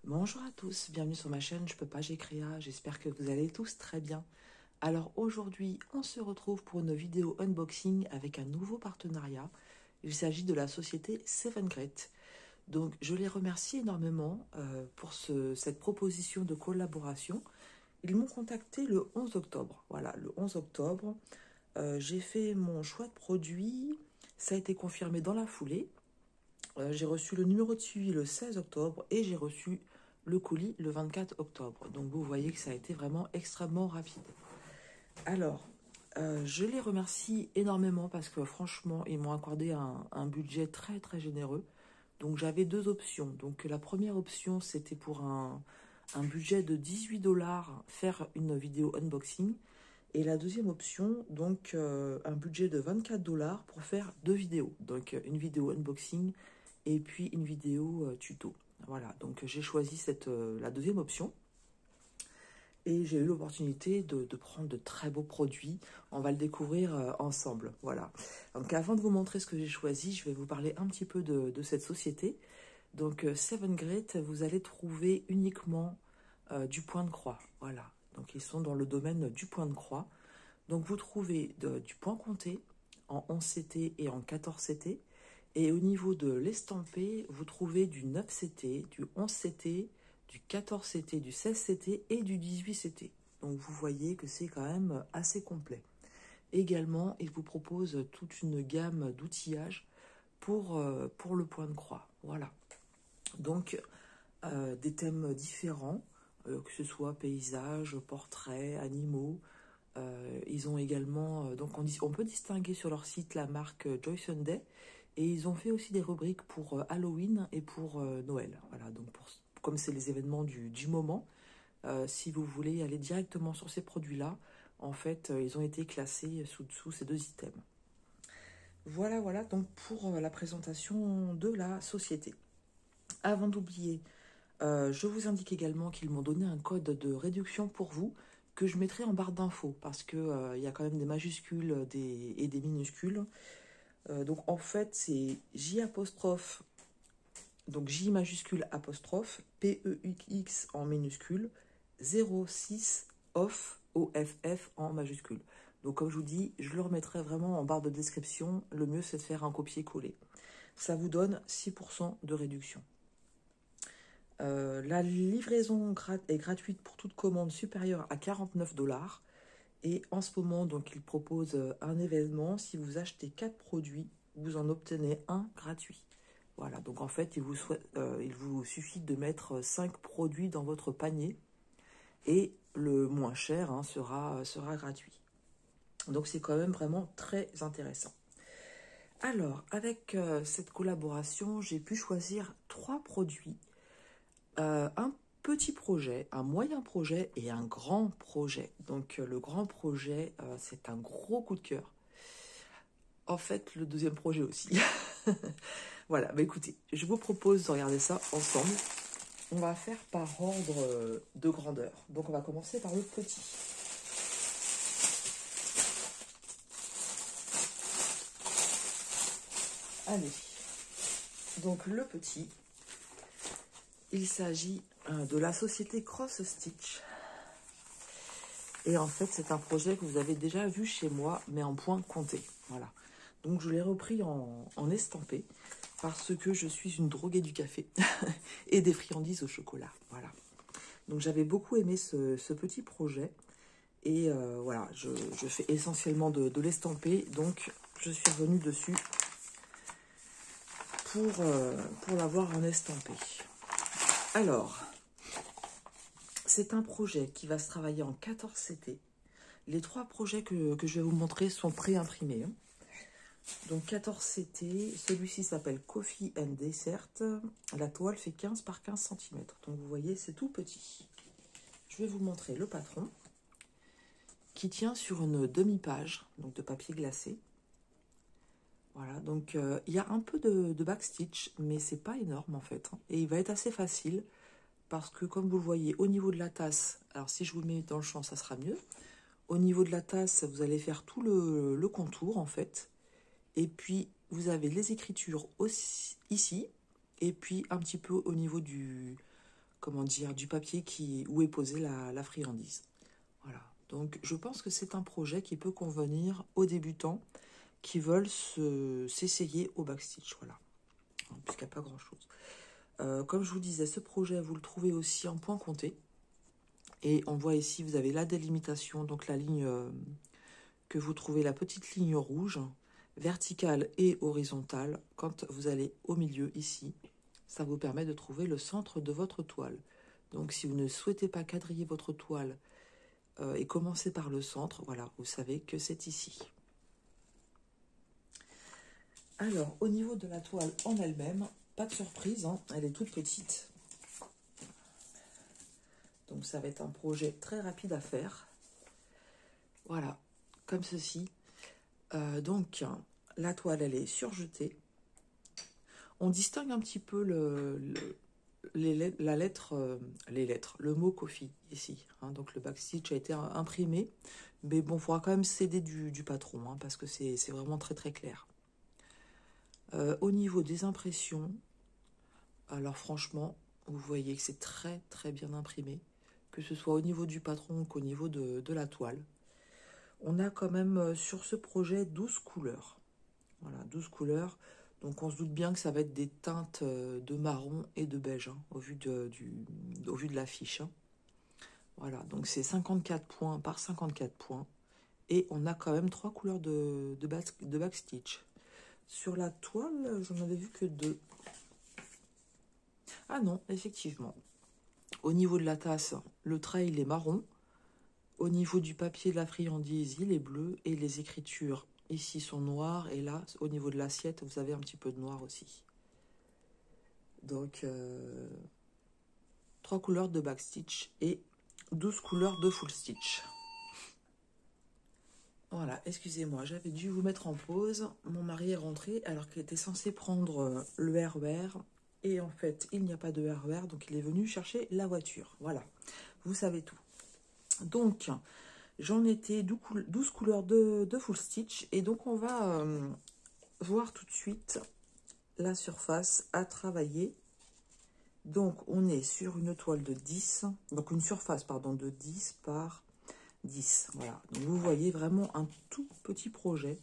Bonjour à tous, bienvenue sur ma chaîne Je peux pas, j'ai créa, j'espère que vous allez tous très bien. Alors aujourd'hui, on se retrouve pour une vidéo unboxing avec un nouveau partenariat. Il s'agit de la société 7Great. Donc je les remercie énormément pour cette proposition de collaboration. Ils m'ont contacté le 11 octobre. Voilà, le 11 octobre, j'ai fait mon choix de produit. Ça a été confirmé dans la foulée. J'ai reçu le numéro de suivi le 16 octobre et j'ai reçu le colis le 24 octobre. Donc vous voyez que ça a été vraiment extrêmement rapide. Alors, je les remercie énormément parce que franchement, ils m'ont accordé un budget très très généreux. Donc j'avais deux options. Donc la première option, c'était pour un budget de 18 $, faire une vidéo unboxing. Et la deuxième option, donc un budget de 24 $ pour faire deux vidéos. Donc une vidéo unboxing et puis une vidéo tuto. Voilà, donc j'ai choisi la deuxième option. Et j'ai eu l'opportunité de prendre de très beaux produits. On va le découvrir ensemble. Voilà. Donc avant de vous montrer ce que j'ai choisi, je vais vous parler un petit peu de cette société. Donc 7Great, vous allez trouver uniquement du point de croix. Voilà. Donc ils sont dans le domaine du point de croix. Donc vous trouvez du point compté en 11 CT et en 14 CT. Et au niveau de l'estampé, vous trouvez du 9 CT, du 11 CT, du 14 CT, du 16 CT et du 18 CT. Donc vous voyez que c'est quand même assez complet. Également, il vous propose toute une gamme d'outillages pour le point de croix. Voilà. Donc des thèmes différents, que ce soit paysages, portraits, animaux. Ils ont également, donc on peut distinguer sur leur site la marque Joy Sunday. Et ils ont fait aussi des rubriques pour Halloween et pour Noël. Voilà, donc comme c'est les événements du moment, si vous voulez aller directement sur ces produits-là, en fait, ils ont été classés sous ces deux items. Voilà, voilà, donc pour la présentation de la société. Avant d'oublier, je vous indique également qu'ils m'ont donné un code de réduction pour vous que je mettrai en barre d'infos parce que y a quand même des majuscules et des minuscules. Donc en fait, c'est J apostrophe, donc J majuscule apostrophe, PEX en minuscule, 06 off, OFF en majuscule. Donc comme je vous dis, je le remettrai vraiment en barre de description. Le mieux, c'est de faire un copier-coller. Ça vous donne 6% de réduction. La livraison est gratuite pour toute commande supérieure à 49 $. Et en ce moment, donc, il propose un événement. Si vous achetez 4 produits, vous en obtenez un gratuit. Voilà, donc en fait, il vous suffit de mettre 5 produits dans votre panier et le moins cher sera gratuit. Donc c'est quand même vraiment très intéressant. Alors, avec cette collaboration, j'ai pu choisir 3 produits. Un petit projet, un moyen projet et un grand projet. Donc le grand projet, c'est un gros coup de cœur. En fait, le deuxième projet aussi. Voilà, bah écoutez, je vous propose de regarder ça ensemble. On va faire par ordre de grandeur. Donc on va commencer par le petit. Allez, donc le petit, il s'agit de la société Cross Stitch. Et en fait, c'est un projet que vous avez déjà vu chez moi, mais en point compté. Voilà. Donc, je l'ai repris en estampé parce que je suis une droguée du café et des friandises au chocolat. Voilà. Donc, j'avais beaucoup aimé ce petit projet. Et voilà, je fais essentiellement de l'estampé. Donc, je suis revenue dessus pour l'avoir en estampé. Alors, c'est un projet qui va se travailler en 14 CT. Les 3 projets que je vais vous montrer sont pré-imprimés. Donc 14 CT, celui-ci s'appelle Coffee and Dessert. La toile fait 15 par 15 cm. Donc vous voyez, c'est tout petit. Je vais vous montrer le patron qui tient sur une demi-page donc de papier glacé. Voilà, donc il y a un peu de backstitch, mais c'est pas énorme en fait. Et il va être assez facile parce que comme vous le voyez, au niveau de la tasse, alors si je vous mets dans le champ, ça sera mieux. Au niveau de la tasse, vous allez faire tout le contour en fait. Et puis, vous avez les écritures aussi, ici. Et puis, un petit peu au niveau du comment dire, du papier où est posée la friandise. Voilà. Donc, je pense que c'est un projet qui peut convenir aux débutants qui veulent s'essayer au backstitch. Voilà. Puisqu'il n'y a pas grand-chose. Comme je vous disais, ce projet, vous le trouvez aussi en point compté. Et on voit ici, vous avez la délimitation, donc la ligne que vous trouvez, la petite ligne rouge, verticale et horizontale. Quand vous allez au milieu, ici, ça vous permet de trouver le centre de votre toile. Donc, si vous ne souhaitez pas quadriller votre toile et commencer par le centre, voilà, vous savez que c'est ici. Alors, au niveau de la toile en elle-même, pas de surprise, hein, elle est toute petite. Donc, ça va être un projet très rapide à faire. Voilà, comme ceci. Donc, la toile, elle est surjetée. On distingue un petit peu le mot coffee ici. Hein, donc, le backstitch a été imprimé. Mais bon, il faudra quand même s'aider du patron, hein, parce que c'est vraiment très très clair. Au niveau des impressions, alors franchement, vous voyez que c'est très très bien imprimé, que ce soit au niveau du patron qu'au niveau de la toile. On a quand même sur ce projet 12 couleurs. Voilà, 12 couleurs. Donc on se doute bien que ça va être des teintes de marron et de beige, hein, au vu de l'affiche. Hein. Voilà, donc c'est 54 points par 54 points. Et on a quand même 3 couleurs de backstitch. Sur la toile, j'en avais vu que 2. Ah non, effectivement. Au niveau de la tasse, le trait, il est marron. Au niveau du papier de la friandise, il est bleu. Et les écritures, ici, sont noires. Et là, au niveau de l'assiette, vous avez un petit peu de noir aussi. Donc, 3 couleurs de backstitch et 12 couleurs de full stitch. Voilà, excusez-moi, j'avais dû vous mettre en pause. Mon mari est rentré alors qu'il était censé prendre le RER. Et en fait, il n'y a pas de RER, donc il est venu chercher la voiture. Voilà, vous savez tout. Donc, j'en étais 12 couleurs de full stitch. Et donc, on va voir tout de suite la surface à travailler. Donc, on est sur une toile de 10. Donc, une surface, pardon, de 10 par 10. Voilà. Donc, vous voyez vraiment un tout petit projet,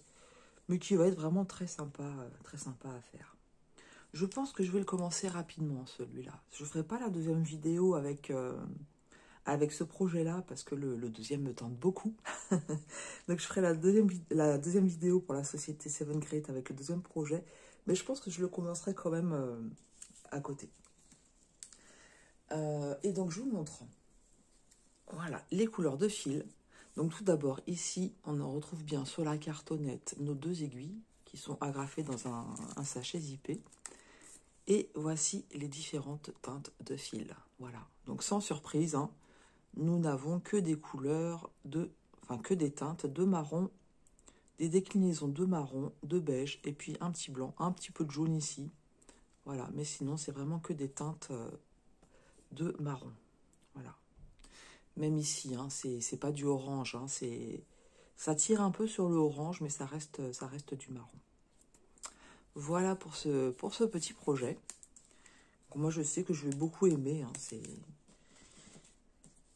mais qui va être vraiment très sympa à faire. Je pense que je vais le commencer rapidement, celui-là. Je ne ferai pas la deuxième vidéo avec ce projet-là, parce que le deuxième me tente beaucoup. Donc, je ferai la deuxième vidéo pour la société Seven Great avec le deuxième projet. Mais je pense que je le commencerai quand même à côté. Et donc, je vous montre. Voilà, les couleurs de fil. Donc, tout d'abord, ici, on en retrouve bien sur la cartonnette nos 2 aiguilles qui sont agrafées dans un sachet zippé. Et voici les différentes teintes de fil. Voilà, donc sans surprise, hein, nous n'avons que des couleurs que des teintes de marron, des déclinaisons de marron, de beige, et puis un petit blanc, un petit peu de jaune ici. Voilà, mais sinon, c'est vraiment que des teintes de marron. Voilà. Même ici, hein, c'est pas du orange, hein, ça tire un peu sur le orange, mais ça reste du marron. Voilà pour ce petit projet. Moi, je sais que je vais beaucoup aimer. Hein,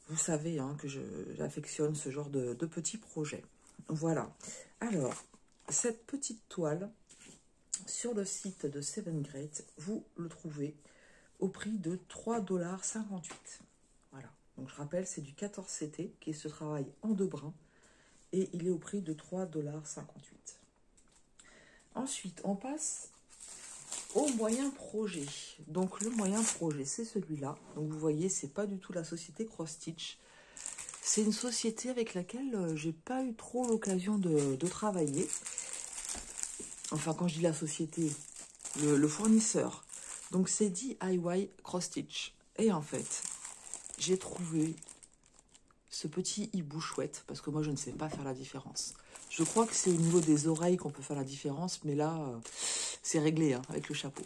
vous savez hein, que j'affectionne ce genre de petits projets. Voilà. Alors, cette petite toile, sur le site de Seven Great, vous le trouvez au prix de 3,58 $. Voilà. Donc, je rappelle, c'est du 14 CT qui se travaille en 2 brins. Et il est au prix de 3,58 $. Ensuite, on passe au moyen projet. Donc, le moyen projet, c'est celui-là. Donc, vous voyez, c'est pas du tout la société Cross Stitch. C'est une société avec laquelle j'ai pas eu trop l'occasion de travailler. Enfin, quand je dis la société, le fournisseur. Donc, c'est DIY Cross Stitch. Et en fait, j'ai trouvé ce petit hibou chouette, parce que moi, je ne sais pas faire la différence. Je crois que c'est au niveau des oreilles qu'on peut faire la différence, mais là, c'est réglé hein, avec le chapeau.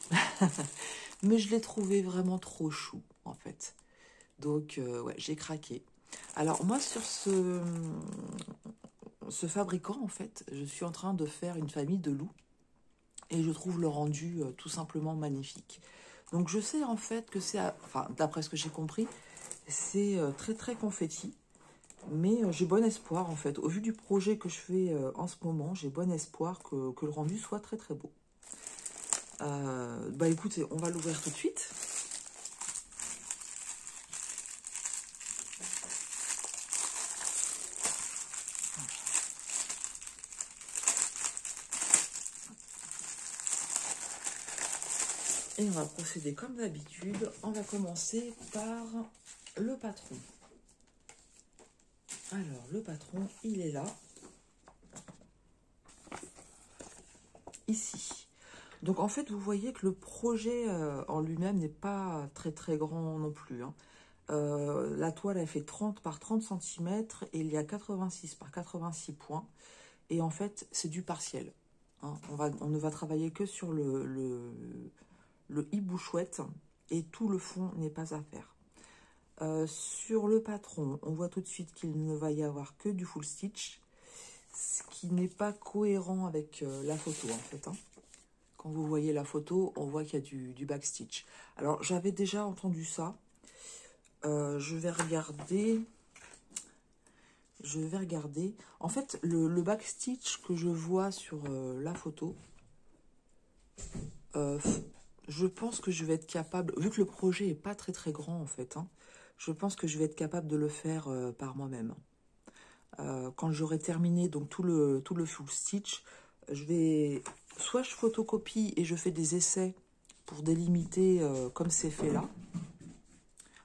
Mais je l'ai trouvé vraiment trop chou, en fait. Donc, ouais, j'ai craqué. Alors, moi, sur ce fabricant, en fait, je suis en train de faire une famille de loups. Et je trouve le rendu tout simplement magnifique. Donc je sais en fait que c'est, enfin d'après ce que j'ai compris, c'est très très confetti. Mais j'ai bon espoir en fait. Au vu du projet que je fais en ce moment, j'ai bon espoir que le rendu soit très très beau. Bah écoutez, on va l'ouvrir tout de suite. Et on va procéder comme d'habitude. On va commencer par le patron. Alors, le patron, il est là. Ici. Donc, en fait, vous voyez que le projet en lui-même n'est pas très très grand non plus. Hein. La toile, elle fait 30 par 30 cm et il y a 86 par 86 points. Et en fait, c'est du partiel. Hein. On ne va travailler que sur le hibou chouette et tout le fond n'est pas à faire. Sur le patron, on voit tout de suite qu'il ne va y avoir que du full stitch, ce qui n'est pas cohérent avec la photo en fait. Hein. Quand vous voyez la photo, on voit qu'il y a du backstitch. Alors j'avais déjà entendu ça. Je vais regarder. En fait, le backstitch que je vois sur la photo, je pense que je vais être capable, vu que le projet n'est pas très très grand en fait, hein, je pense que je vais être capable de le faire par moi-même. Quand j'aurai terminé donc tout le full stitch, soit je photocopie et je fais des essais pour délimiter comme c'est fait là.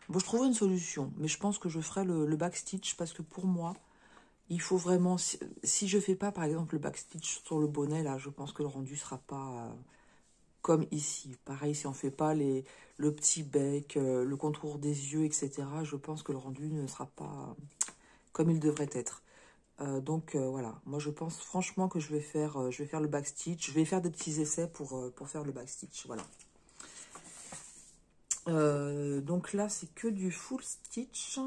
Bon, je trouverai une solution, mais je pense que je ferai le backstitch parce que pour moi, il faut vraiment, si je fais pas par exemple le backstitch sur le bonnet là, je pense que le rendu sera pas comme ici. Pareil, si on fait pas le petit bec, le contour des yeux, etc., je pense que le rendu ne sera pas comme il devrait être. Donc voilà, moi je pense franchement que je vais faire le backstitch. Je vais faire des petits essais pour faire le backstitch, voilà. Donc là, c'est que du full stitch.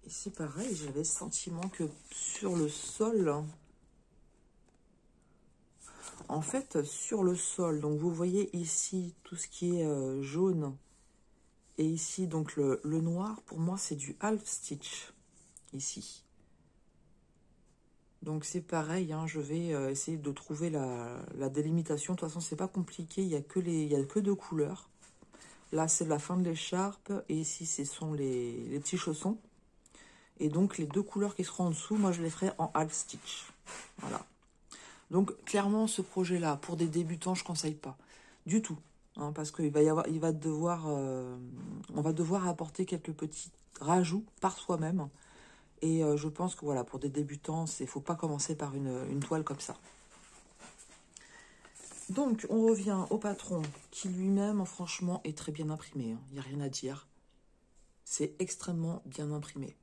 Et c'est pareil, j'avais le sentiment que sur le sol... En fait, sur le sol, donc vous voyez ici tout ce qui est jaune et ici donc le noir, pour moi c'est du half stitch ici. Donc c'est pareil, hein, je vais essayer de trouver la délimitation. De toute façon, c'est pas compliqué, il y a que deux couleurs. Là, c'est la fin de l'écharpe et ici, ce sont les petits chaussons. Et donc les deux couleurs qui seront en dessous, moi je les ferai en half stitch. Voilà. Donc, clairement, ce projet-là, pour des débutants, je ne conseille pas du tout. Hein, parce qu'il va on va devoir apporter quelques petits rajouts par soi-même. Et je pense que voilà, pour des débutants, il ne faut pas commencer par une toile comme ça. Donc, on revient au patron qui lui-même, franchement, est très bien imprimé. Hein. Il n'y a rien à dire. C'est extrêmement bien imprimé.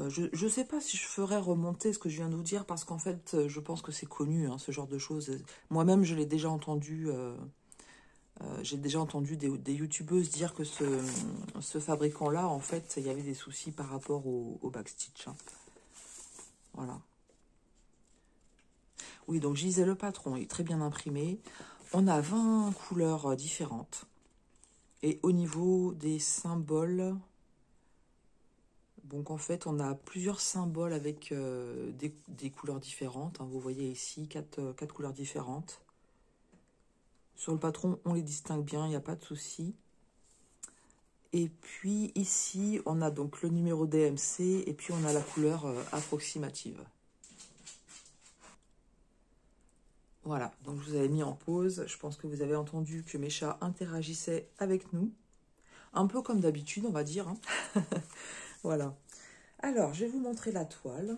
Je ne sais pas si je ferais remonter ce que je viens de vous dire, parce qu'en fait, je pense que c'est connu, hein, ce genre de choses. Moi-même, je l'ai déjà entendu, j'ai déjà entendu des youtubeuses dire que ce fabricant-là, en fait, il y avait des soucis par rapport au backstitch. Hein. Voilà. Oui, donc je disais, le patron est très bien imprimé. On a 20 couleurs différentes. Et au niveau des symboles... Donc en fait, on a plusieurs symboles avec des couleurs différentes. Hein. Vous voyez ici, quatre couleurs différentes. Sur le patron, on les distingue bien, il n'y a pas de souci. Et puis ici, on a donc le numéro DMC et puis on a la couleur approximative. Voilà, donc je vous avais mis en pause. Je pense que vous avez entendu que mes chats interagissaient avec nous. Un peu comme d'habitude, on va dire. Hein. Voilà. Alors, je vais vous montrer la toile.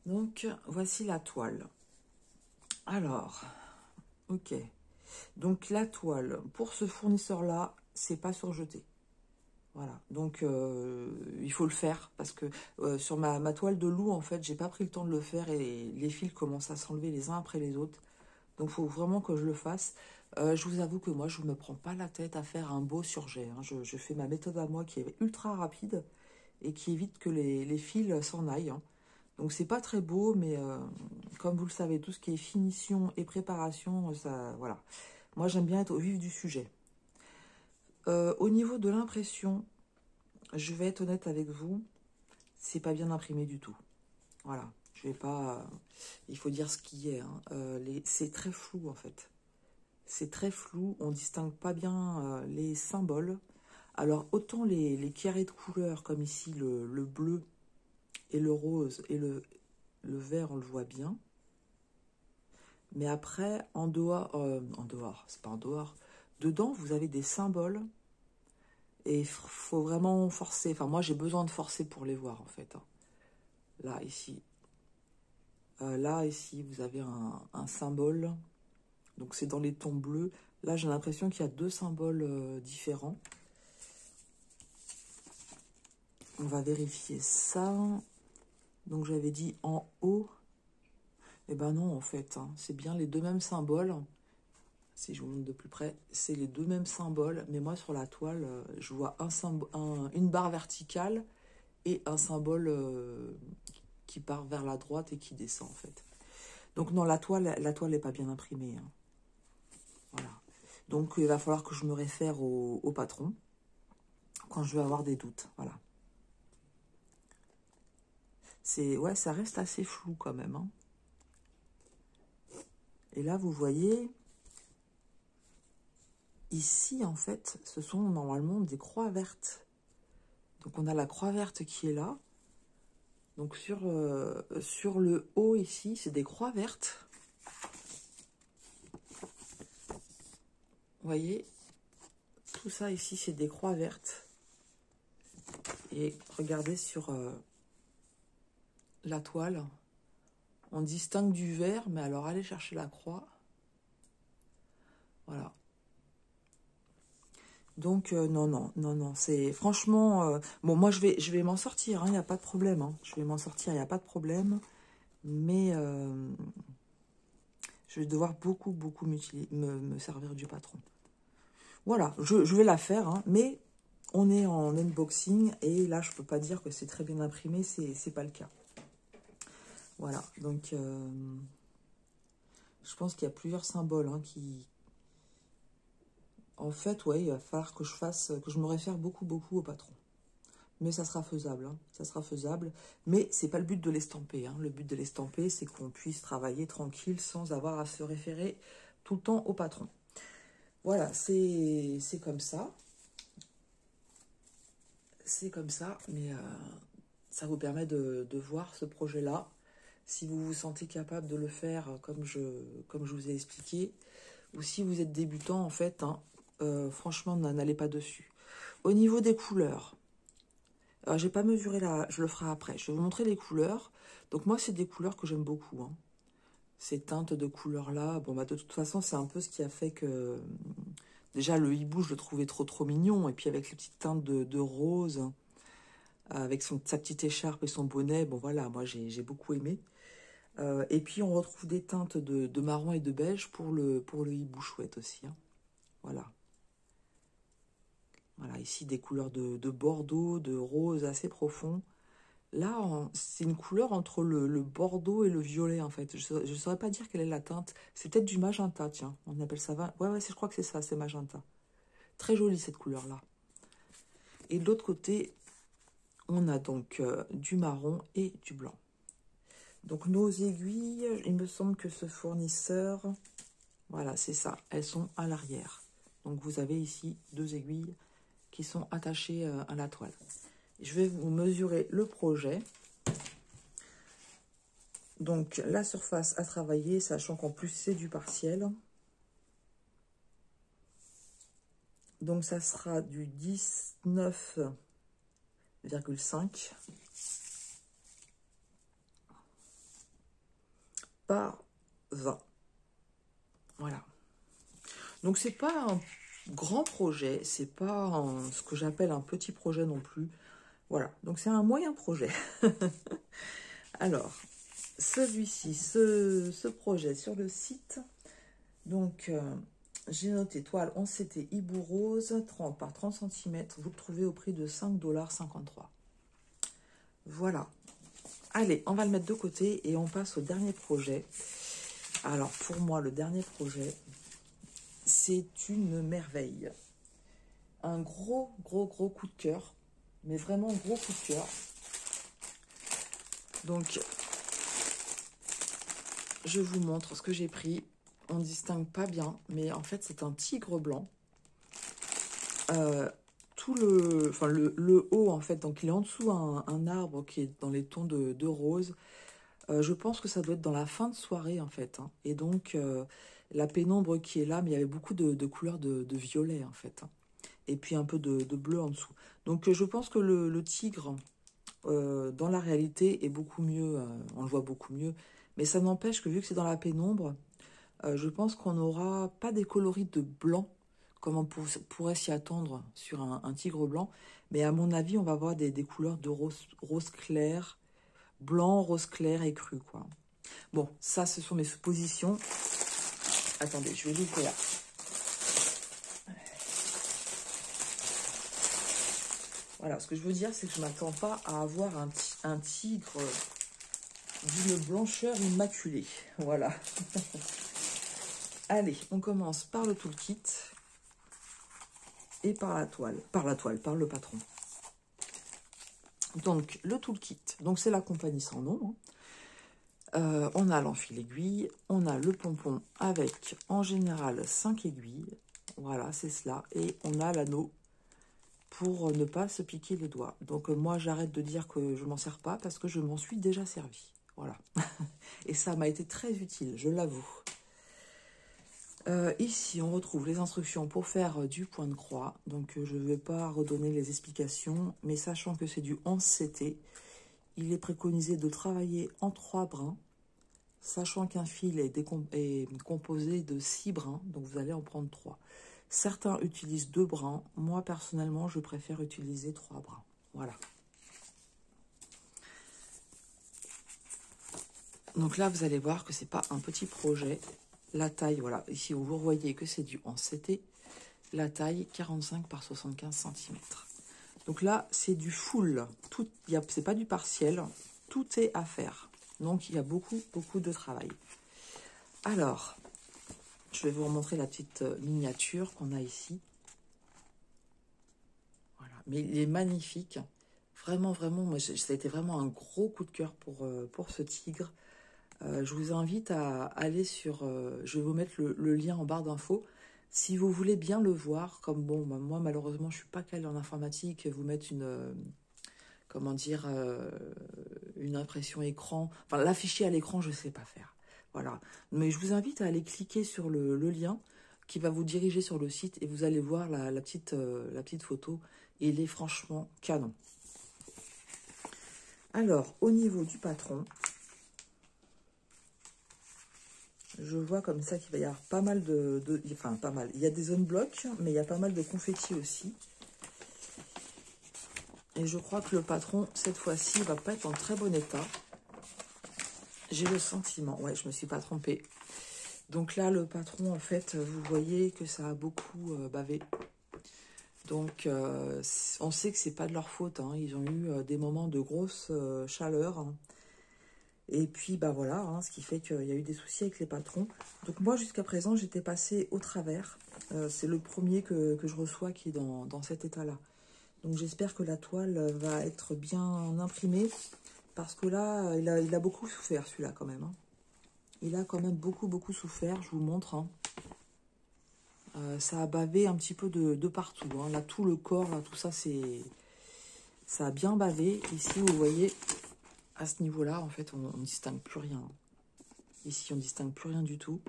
Donc, voici la toile. Alors, ok. Donc, la toile, pour ce fournisseur-là, c'est pas surjeté. Voilà. Donc, il faut le faire parce que sur ma toile de loup, en fait, j'ai pas pris le temps de le faire et les fils commencent à s'enlever les uns après les autres. Donc, il faut vraiment que je le fasse. Je vous avoue que moi, je ne me prends pas la tête à faire un beau surjet. Hein. Je fais ma méthode à moi qui est ultra rapide et qui évite que les fils s'en aillent. Hein. Donc c'est pas très beau, mais comme vous le savez, tout ce qui est finition et préparation, ça, voilà. Moi j'aime bien être au vif du sujet. Au niveau de l'impression, je vais être honnête avec vous, c'est pas bien imprimé du tout. Voilà, je vais pas... il faut dire ce qui est. Hein. C'est très flou en fait. C'est très flou, on distingue pas bien les symboles. Alors autant les carrés de couleurs, comme ici le bleu et le rose et le vert, on le voit bien. Mais après, en dehors, c'est pas en dehors, dedans, vous avez des symboles et il faut vraiment forcer. Enfin, moi, j'ai besoin de forcer pour les voir, en fait. Là, ici. Là, ici, vous avez un symbole. Donc, c'est dans les tons bleus. Là, j'ai l'impression qu'il y a deux symboles différents. On va vérifier ça. Donc, j'avais dit en haut. Eh ben non, en fait, hein, c'est bien les deux mêmes symboles. Si je vous montre de plus près, c'est les deux mêmes symboles. Mais moi, sur la toile, je vois une barre verticale et un symbole qui part vers la droite et qui descend, en fait. Donc non, la toile n'est pas bien imprimée. Hein. Voilà. Donc, il va falloir que je me réfère au patron quand je vais avoir des doutes. Voilà. Ouais, ça reste assez flou quand même. Hein. Et là, vous voyez, ici, en fait, ce sont normalement des croix vertes. Donc, on a la croix verte qui est là. Donc, sur le haut, ici, c'est des croix vertes. Vous voyez, tout ça ici, c'est des croix vertes. Et regardez sur la toile. On distingue du vert, mais alors allez chercher la croix. Voilà. Donc, non, c'est franchement... bon, moi, je vais m'en sortir, il n'y a pas de problème. Hein. Je vais m'en sortir, il n'y a pas de problème. Mais je vais devoir beaucoup me servir du patron. Voilà, je vais la faire, hein, mais on est en unboxing. Et là, je ne peux pas dire que c'est très bien imprimé, c'est pas le cas. Voilà, donc... je pense qu'il y a plusieurs symboles hein, qui... En fait, ouais, il va falloir que je me réfère beaucoup au patron. Mais ça sera faisable, hein, ça sera faisable. Mais c'est pas le but de l'estamper. Hein. Le but de l'estamper, c'est qu'on puisse travailler tranquille sans avoir à se référer tout le temps au patron. Voilà, c'est comme ça. C'est comme ça, mais ça vous permet de voir ce projet-là. Si vous vous sentez capable de le faire comme je vous ai expliqué, ou si vous êtes débutant, en fait, hein, franchement, n'allez pas dessus. Au niveau des couleurs, alors, j'ai pas mesuré là, je le ferai après. Je vais vous montrer les couleurs. Donc moi, c'est des couleurs que j'aime beaucoup. Hein. Ces teintes de couleurs-là, bon, bah, de toute façon, c'est un peu ce qui a fait que... déjà, le hibou, je le trouvais trop mignon. Et puis, avec les petites teintes de rose, avec sa petite écharpe et son bonnet, bon, voilà, moi, j'ai beaucoup aimé. Et puis, on retrouve des teintes de marron et de beige pour le hibou chouette aussi. Hein. Voilà. Voilà, ici, des couleurs de bordeaux, de rose assez profond. Là, c'est une couleur entre le bordeaux et le violet, en fait. Je ne saurais pas dire quelle est la teinte. C'est peut-être du magenta, tiens. On appelle ça... Ouais, je crois que c'est ça, c'est magenta. Très jolie, cette couleur-là. Et de l'autre côté, on a donc du marron et du blanc. Donc, nos aiguilles, il me semble que ce fournisseur... Voilà, c'est ça. Elles sont à l'arrière. Donc, vous avez ici 2 aiguilles qui sont attachées à la toile. Je vais vous mesurer le projet. Donc, la surface à travailler, sachant qu'en plus, c'est du partiel. Donc, ça sera du 19,5 par 20. Voilà. Donc, c'est pas un grand projet. C'est pas ce que j'appelle un petit projet non plus. Voilà. Donc, c'est un moyen projet. Alors... celui-ci, ce projet sur le site, donc j'ai noté toile 11 CT hibou rose 30 par 30 cm, vous le trouvez au prix de 5,53 $. Voilà, Allez, on va le mettre de côté et on passe au dernier projet. Alors, pour moi, le dernier projet, c'est une merveille. Un gros coup de cœur. Mais vraiment gros coup de cœur. Donc, je vous montre ce que j'ai pris. On ne distingue pas bien, mais en fait, c'est un tigre blanc. Tout le haut, en fait, donc il est en dessous un arbre qui est dans les tons de rose. Je pense que ça doit être dans la fin de soirée, en fait. Hein. Et donc, la pénombre qui est là, mais il y avait beaucoup de couleurs de violet, en fait. Hein. Et puis un peu de bleu en dessous. Donc, je pense que le tigre, dans la réalité, est beaucoup mieux. On le voit beaucoup mieux. Mais ça n'empêche que, vu que c'est dans la pénombre, je pense qu'on n'aura pas des coloris de blanc, comme on pourrait s'y attendre sur un tigre blanc. Mais à mon avis, on va avoir des couleurs de rose clair, blanc, rose clair et cru, quoi. Bon, ça, ce sont mes suppositions. Attendez, je vais l'ouvrir. Voilà, ce que je veux dire, c'est que je ne m'attends pas à avoir un tigre d'une blancheur immaculée. Voilà. Allez, on commence par le toolkit et par la toile. Par le patron. Donc, le toolkit, donc c'est la compagnie sans nom. Hein. On a l'enfil aiguille, on a le pompon avec, en général, 5 aiguilles. Voilà, c'est cela. Et on a l'anneau pour ne pas se piquer les doigts. Donc, moi, j'arrête de dire que je m'en sers pas parce que je m'en suis déjà servi. Voilà. Et ça m'a été très utile, je l'avoue. Ici, on retrouve les instructions pour faire du point de croix. Donc, je ne vais pas redonner les explications, mais sachant que c'est du 11CT, il est préconisé de travailler en 3 brins, sachant qu'un fil est composé de 6 brins, donc vous allez en prendre 3. Certains utilisent 2 brins. Moi, personnellement, je préfère utiliser 3 brins. Voilà. Donc là, vous allez voir que c'est pas un petit projet. La taille, voilà, ici vous voyez que c'est du 11CT. La taille, 45 par 75 cm. Donc là, c'est du full. C'est pas du partiel. Tout est à faire. Donc, il y a beaucoup de travail. Alors, je vais vous remontrer la petite miniature qu'on a ici. Voilà. Mais il est magnifique. Vraiment, moi, ça a été vraiment un gros coup de cœur pour ce tigre. Je vous invite à aller sur... je vais vous mettre le lien en barre d'infos. Si vous voulez bien le voir, comme bon, moi, malheureusement, je ne suis pas calée en informatique, vous mettre comment dire, une impression écran. Enfin, l'afficher à l'écran, je ne sais pas faire. Voilà. Mais je vous invite à aller cliquer sur le lien qui va vous diriger sur le site et vous allez voir la petite photo. Et il est franchement canon. Alors, au niveau du patron, je vois comme ça qu'il va y avoir pas mal enfin, pas mal. Il y a des zones blocs, mais il y a pas mal de confettis aussi. Et je crois que le patron, cette fois-ci, va pas être en très bon état. J'ai le sentiment. Ouais, je me suis pas trompée. Donc là, le patron, en fait, vous voyez que ça a beaucoup bavé. Donc, on sait que c'est pas de leur faute. Hein. Ils ont eu des moments de grosse chaleur. Hein. Et puis, bah voilà, hein, ce qui fait qu'il y a eu des soucis avec les patrons. Donc moi, jusqu'à présent, j'étais passée au travers. C'est le premier que je reçois qui est dans cet état-là. Donc j'espère que la toile va être bien imprimée. Parce que là, il a beaucoup souffert, celui-là, quand même. Hein. Il a quand même beaucoup souffert, je vous montre. Hein. Ça a bavé un petit peu de partout. Hein. Là, tout le corps, là, tout ça, ça a bien bavé. Ici, vous voyez... À ce niveau-là, en fait, on ne distingue plus rien. Ici, on ne distingue plus rien du tout.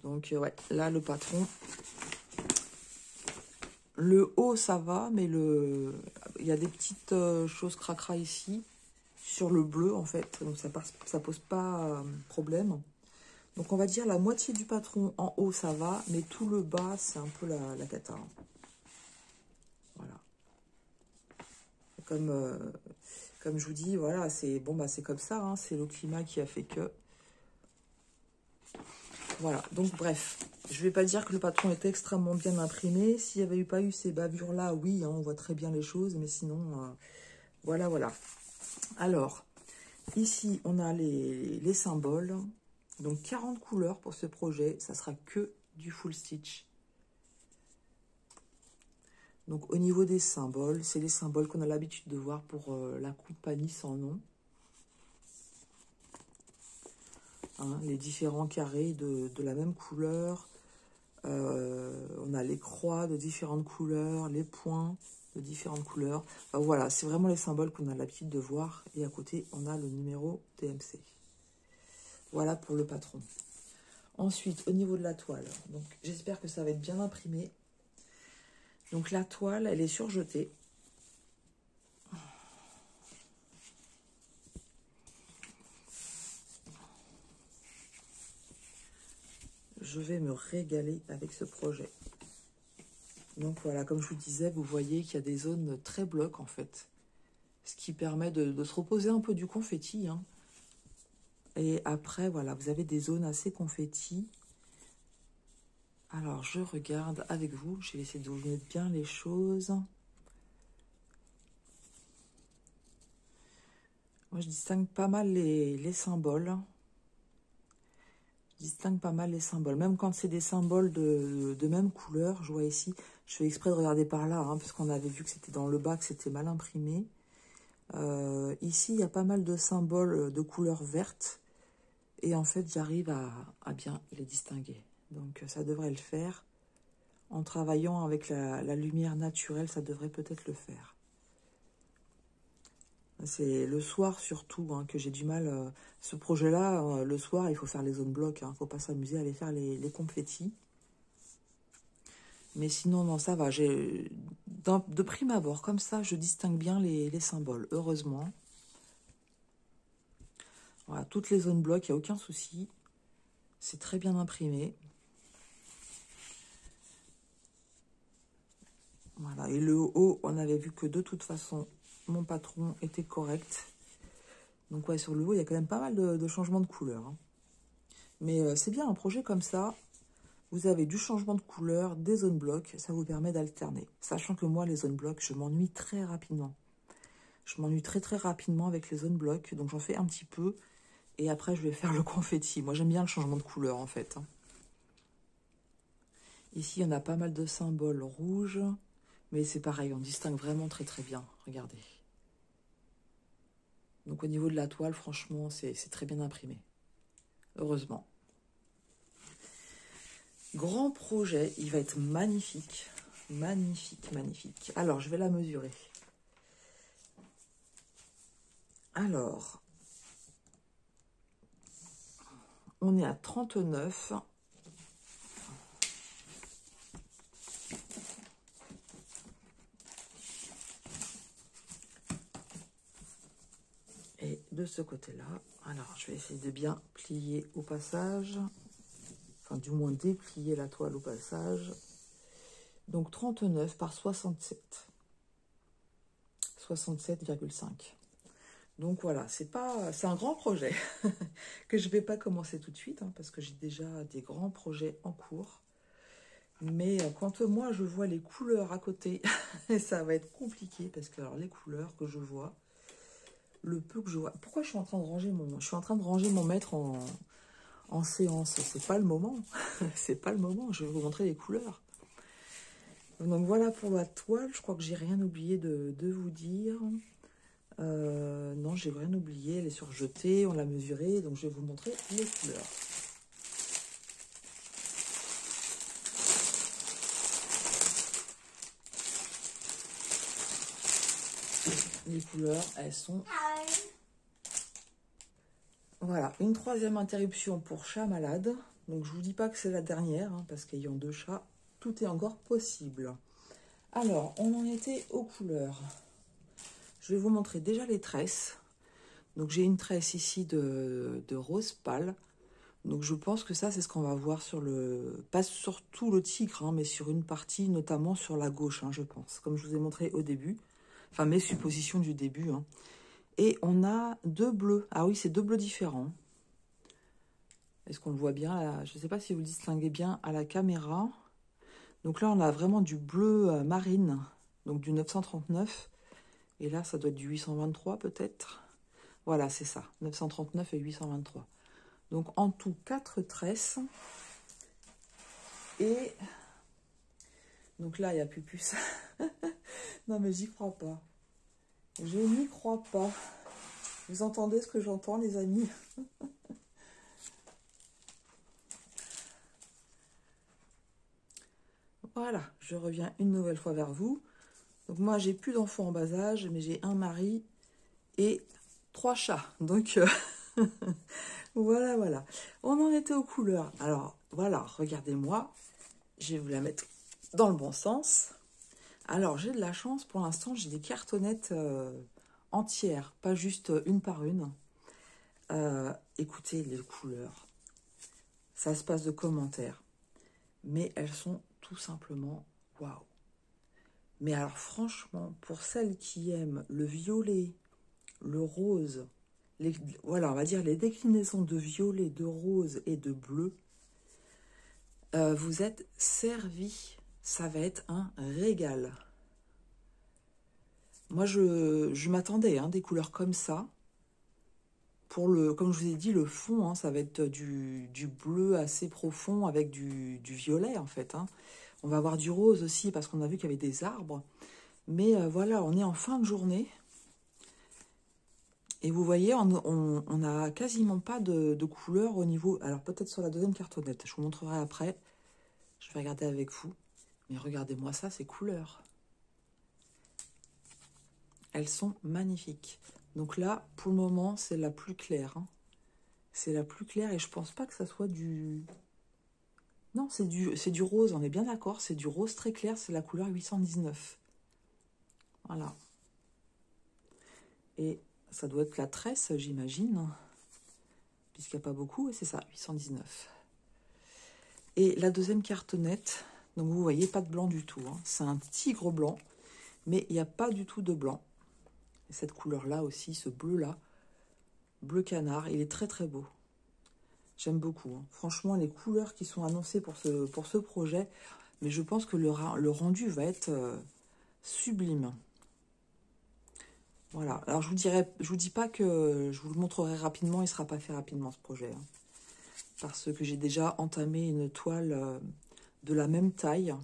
Donc, ouais, là, le patron. Le haut, ça va, mais il y a des petites choses cracra ici, sur le bleu, en fait. Donc, ça pose pas problème. Donc, on va dire la moitié du patron en haut, ça va, mais tout le bas, c'est un peu la cata. Voilà. Comme je vous dis, voilà, c'est bon, bah c'est comme ça, hein, c'est le climat qui a fait que. Voilà, donc bref, je vais pas dire que le patron était extrêmement bien imprimé. S'il n'y avait pas eu ces bavures-là, oui, hein, on voit très bien les choses, mais sinon, voilà. Alors, Ici, on a les symboles. Donc 40 couleurs pour ce projet. Ça sera que du full stitch. Donc au niveau des symboles, c'est les symboles qu'on a l'habitude de voir pour la compagnie sans nom. Hein, les différents carrés de la même couleur. On a les croix de différentes couleurs, les points de différentes couleurs. Enfin, voilà, c'est vraiment les symboles qu'on a l'habitude de voir. Et à côté, on a le numéro TMC. Voilà pour le patron. Ensuite, au niveau de la toile, donc j'espère que ça va être bien imprimé. Donc la toile, elle est surjetée. Je vais me régaler avec ce projet. Donc voilà, comme je vous disais, vous voyez qu'il y a des zones très blocs en fait. Ce qui permet de se reposer un peu du confetti. Hein. Et après, voilà, vous avez des zones assez confetti. Alors, je regarde avec vous. Je vais essayer de vous mettre bien les choses. Moi, je distingue pas mal les symboles. Je distingue pas mal les symboles. Même quand c'est des symboles de même couleur, je vois ici. Je fais exprès de regarder par là, hein, parce qu'on avait vu que c'était dans le bas, que c'était mal imprimé. Ici, il y a pas mal de symboles de couleur verte. Et en fait, j'arrive à bien les distinguer. Donc, ça devrait le faire. En travaillant avec la lumière naturelle, ça devrait peut-être le faire. C'est le soir surtout hein, que j'ai du mal. Ce projet-là, le soir, il faut faire les zones blocs. Il ne faut pas s'amuser à aller faire les confettis. Mais sinon, non, ça va. De prime abord, comme ça, je distingue bien les symboles, heureusement. Voilà, toutes les zones blocs, il n'y a aucun souci. C'est très bien imprimé. Voilà, et le haut, on avait vu que de toute façon, mon patron était correct. Donc ouais, sur le haut, il y a quand même pas mal de changements de couleur. Hein. Mais c'est bien un projet comme ça. Vous avez du changement de couleur, des zones blocs, ça vous permet d'alterner. Sachant que moi, les zones blocs, je m'ennuie très rapidement. Je m'ennuie très très rapidement avec les zones blocs, donc j'en fais un petit peu. Et après, je vais faire le confetti. Moi, j'aime bien le changement de couleur, en fait. Hein. Ici, on a pas mal de symboles rouges. Mais c'est pareil, on distingue vraiment très très bien. Regardez. Donc au niveau de la toile, franchement, c'est très bien imprimé. Heureusement. Grand projet, il va être magnifique. Magnifique, magnifique. Alors, je vais la mesurer. Alors, on est à 39. Et de ce côté-là, alors je vais essayer de bien plier au passage. Enfin, du moins déplier la toile au passage. Donc 39 par 67. 67,5. Donc voilà, c'est un grand projet que je ne vais pas commencer tout de suite hein, parce que j'ai déjà des grands projets en cours. Mais quand moi je vois les couleurs à côté, ça va être compliqué parce que alors les couleurs que je vois, le peu que je vois. Pourquoi je suis en train de ranger mon maître en séance? C'est pas le moment. C'est pas le moment. Je vais vous montrer les couleurs. Donc voilà pour la toile. Je crois que j'ai rien oublié de vous dire. Non, j'ai rien oublié. Elle est surjetée, on l'a mesurée. Donc je vais vous montrer les couleurs. Les couleurs, elles sont... Voilà, une troisième interruption pour chat malade. Donc je vous dis pas que c'est la dernière, hein, parce qu'ayant 2 chats, tout est encore possible. Alors, on en était aux couleurs. Je vais vous montrer déjà les tresses. Donc j'ai une tresse ici de rose pâle. Donc je pense que ça, c'est ce qu'on va voir sur le... Pas sur tout le tigre, hein, mais sur une partie, notamment sur la gauche, hein, je pense. Comme je vous ai montré au début. Enfin, mes suppositions du début. Hein. Et on a 2 bleus. Ah oui, c'est 2 bleus différents. Est-ce qu'on le voit bien là? Je ne sais pas si vous le distinguez bien à la caméra. Donc là, on a vraiment du bleu marine. Donc du 939. Et là, ça doit être du 823 peut-être. Voilà, c'est ça, 939 et 823. Donc en tout, 4 tresses. Et donc là, il n'y a plus plus. Non, mais j'y crois pas. Je n'y crois pas. Vous entendez ce que j'entends, les amis? Voilà, je reviens une nouvelle fois vers vous. Donc moi, j'ai plus d'enfants en bas âge, mais j'ai un mari et 3 chats. Donc voilà, voilà. On en était aux couleurs. Alors voilà, regardez-moi. Je vais vous la mettre dans le bon sens. Alors j'ai de la chance, pour l'instant, j'ai des cartonnettes entières, pas juste une par une. Écoutez les couleurs. Ça se passe de commentaires. Mais elles sont tout simplement waouh. Mais alors franchement, pour celles qui aiment le violet, le rose, voilà, on va dire les déclinaisons de violet, de rose et de bleu, vous êtes servis. Ça va être un régal. Moi, je m'attendais, hein, des couleurs comme ça. Pour le, comme je vous ai dit, le fond, hein, ça va être du bleu assez profond avec du violet, en fait. Hein. On va avoir du rose aussi, parce qu'on a vu qu'il y avait des arbres. Mais voilà, on est en fin de journée. Et vous voyez, on n'a quasiment pas de couleur au niveau... Alors, peut-être sur la deuxième cartonnette. Je vous montrerai après. Je vais regarder avec vous. Mais regardez-moi ça, ces couleurs. Elles sont magnifiques. Donc là, pour le moment, c'est la plus claire. Hein. C'est la plus claire et je pense pas que ça soit du... Non, c'est du rose, on est bien d'accord. C'est du rose très clair, c'est la couleur 819. Voilà. Et ça doit être la tresse, j'imagine. Puisqu'il n'y a pas beaucoup, et c'est ça, 819. Et la deuxième cartonnette, donc vous voyez, pas de blanc du tout. Hein. C'est un tigre blanc, mais il n'y a pas du tout de blanc. Et cette couleur-là aussi, ce bleu-là, bleu canard, il est très très beau. J'aime beaucoup. Hein. Franchement, les couleurs qui sont annoncées pour ce projet, mais je pense que le rendu va être sublime. Voilà. Alors, je vous dis pas que je vous le montrerai rapidement, il ne sera pas fait rapidement ce projet. Hein. Parce que j'ai déjà entamé une toile de la même taille.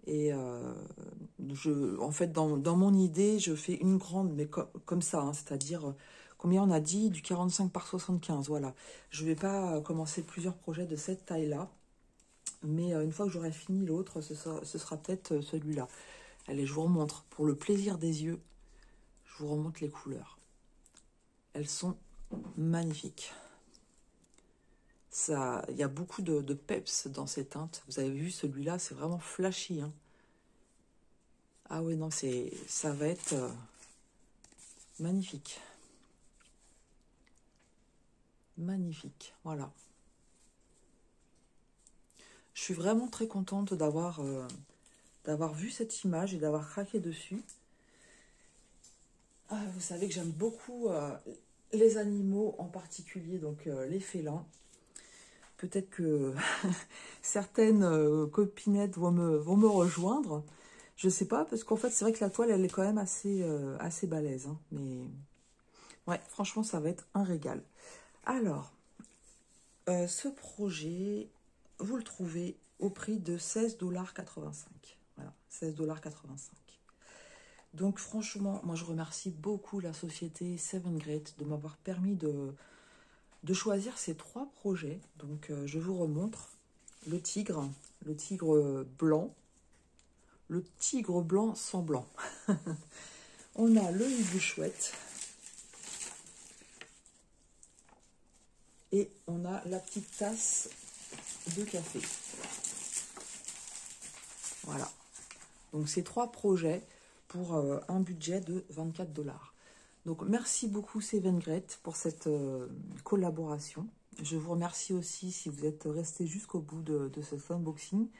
Et en fait, dans mon idée, je fais une grande, mais comme ça, hein, c'est-à-dire, combien on a dit? Du 45 par 75, voilà. Je ne vais pas commencer plusieurs projets de cette taille-là, mais une fois que j'aurai fini l'autre, ce sera peut-être celui-là. Allez, je vous remontre, pour le plaisir des yeux, je vous remontre les couleurs. Elles sont magnifiques. Il y a beaucoup de peps dans ces teintes. Vous avez vu, celui-là, c'est vraiment flashy, hein. Ah ouais, non, ça va être magnifique. Magnifique, voilà. Je suis vraiment très contente d'avoir vu cette image et d'avoir craqué dessus. Ah, vous savez que j'aime beaucoup les animaux, en particulier donc les félins. Peut-être que certaines copinettes vont me rejoindre. Je sais pas, parce qu'en fait, c'est vrai que la toile, elle est quand même assez balèze. Hein, mais ouais, franchement, ça va être un régal. Alors, ce projet, vous le trouvez au prix de 16,85 $. Voilà, 16,85 $. Donc, franchement, moi, je remercie beaucoup la société Seven Great de m'avoir permis de choisir ces 3 projets. Donc, je vous remontre le tigre blanc, le tigre blanc sans blanc. On a le hibou chouette. Et on a la petite tasse de café. Voilà. Donc, ces 3 projets pour un budget de 24 $. Donc, merci beaucoup Seven Great pour cette collaboration. Je vous remercie aussi si vous êtes resté jusqu'au bout de cet unboxing.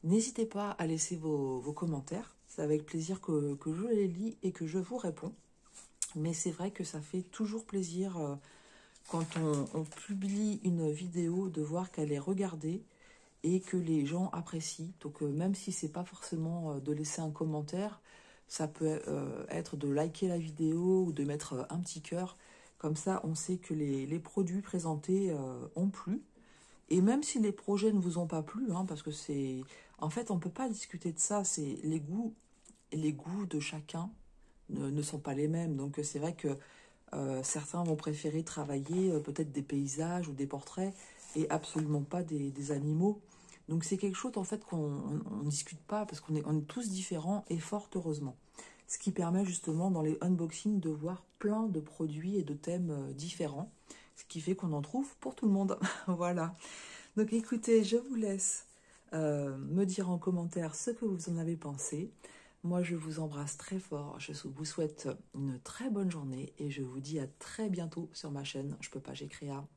N'hésitez pas à laisser vos commentaires. C'est avec plaisir que je les lis et que je vous réponds. Mais c'est vrai que ça fait toujours plaisir quand on publie une vidéo de voir qu'elle est regardée et que les gens apprécient. Donc même si c'est pas forcément de laisser un commentaire, Ça peut être de liker la vidéo ou de mettre un petit cœur. Comme ça, on sait que les produits présentés ont plu. Et même si les projets ne vous ont pas plu, hein, parce que c'est... En fait, on ne peut pas discuter de ça. C'est les goûts de chacun ne sont pas les mêmes. Donc c'est vrai que certains vont préférer travailler peut-être des paysages ou des portraits et absolument pas des animaux. Donc c'est quelque chose en fait qu'on ne discute pas parce on est tous différents et fort heureusement. Ce qui permet justement dans les unboxings de voir plein de produits et de thèmes différents. Ce qui fait qu'on en trouve pour tout le monde. Voilà. Donc écoutez, je vous laisse me dire en commentaire ce que vous en avez pensé. Moi, je vous embrasse très fort. Je vous souhaite une très bonne journée et je vous dis à très bientôt sur ma chaîne Je peux pas, j'ai créa.